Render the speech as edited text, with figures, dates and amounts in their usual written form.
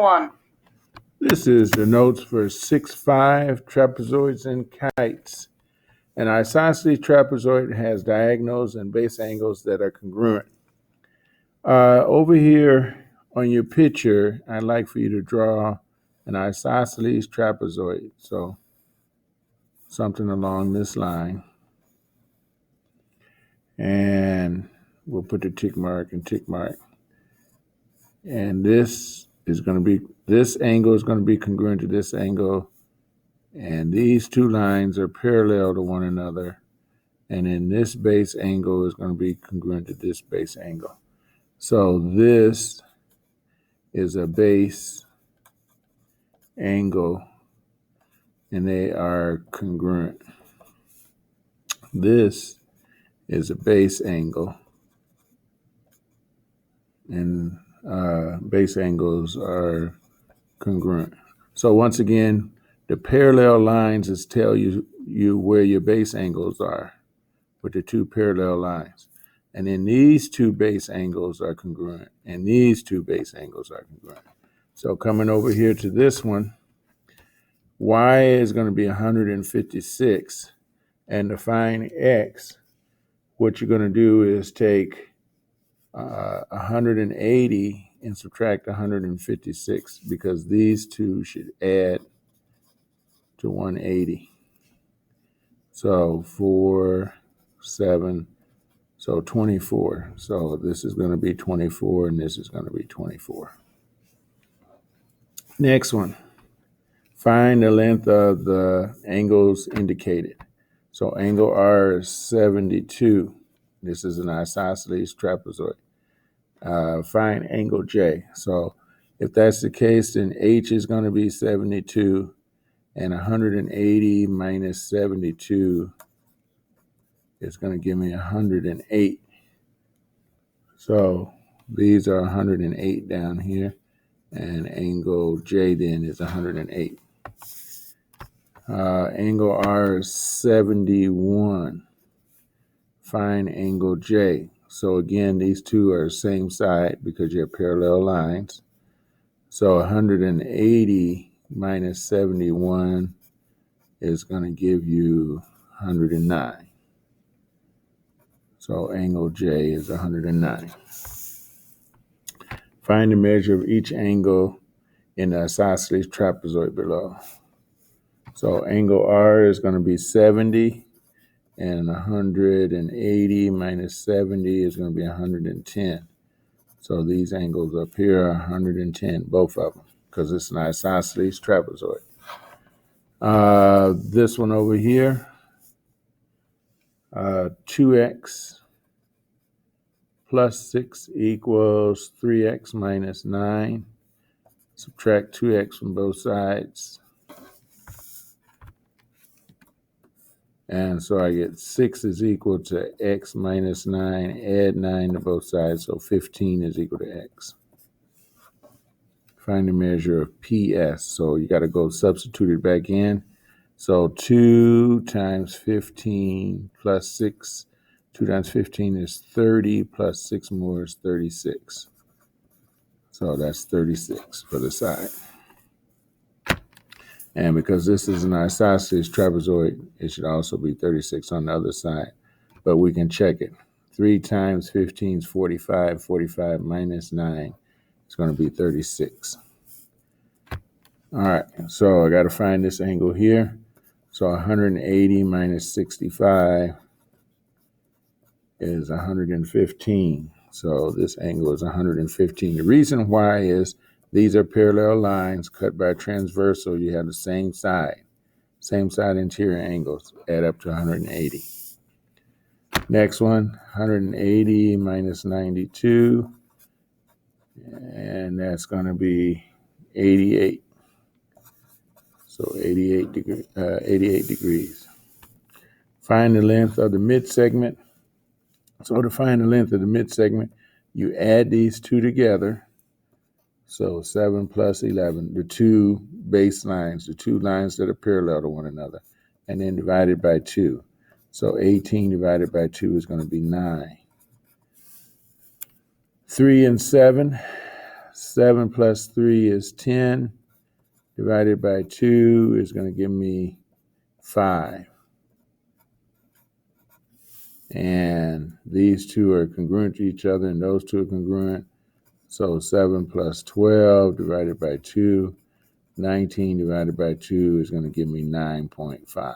1. This is the notes for 6-5 trapezoids and kites. An isosceles trapezoid has diagonals and base angles that are congruent. Over here on your picture, I'd like for you to draw an isosceles trapezoid. So something along this line. And we'll put the tick mark and tick mark. And this angle is going to be congruent to this angle. And these two lines are parallel to one another. And then this base angle is going to be congruent to this base angle. So this is a base angle, and they are congruent. This is a base angle, and base angles are congruent. So once again, the parallel lines is tell you where your base angles are with the two parallel lines. And then these two base angles are congruent, and these two base angles are congruent. So coming over here to this one, y is going to be 156, and to find x, what you're going to do is take 180 and subtract 156, because these two should add to 180. So 4, 7, so 24. So this is going to be 24, and this is going to be 24. Next one. Find the length of the angles indicated. So angle R is 72. This is an isosceles trapezoid. Find angle J. So if that's the case, then H is going to be 72, and 180 minus 72 is going to give me 108. So these are 108 down here, and angle J then is 108. Angle R is 71. Find angle J. So again, these two are the same side because you have parallel lines. So 180 minus 71 is going to give you 109. So angle J is 109. Find the measure of each angle in the isosceles trapezoid below. So angle R is going to be 70, and 180 minus 70 is going to be 110. So these angles up here are 110, both of them, because it's an isosceles trapezoid. This one over here, 2x plus 6 equals 3x minus 9. Subtract 2x from both sides. And so I get 6 is equal to x minus 9, add 9 to both sides, so 15 is equal to x. Find the measure of PS. So you got to go substitute it back in. So 2 times 15 plus 6, 2 times 15 is 30, plus 6 more is 36. So that's 36 for the side. And because this is an isosceles trapezoid, it should also be 36 on the other side. But we can check it. 3 times 15 is 45. 45 minus 9 is going to be 36. All right, so I got to find this angle here. So 180 minus 65 is 115. So this angle is 115. The reason why is these are parallel lines cut by transversal. You have the same side interior angles, add up to 180. Next one, 180 minus 92, and that's going to be 88. So 88 degrees. Find the length of the mid-segment. So to find the length of the mid-segment, you add these two together. So 7 plus 11, the two baselines, the two lines that are parallel to one another, and then divided by 2. So 18 divided by 2 is going to be 9. 3 and 7. 7 plus 3 is 10. Divided by 2 is going to give me 5. And these two are congruent to each other, and those two are congruent. So 7 plus 12 divided by 2, 19 divided by 2 is going to give me 9.5.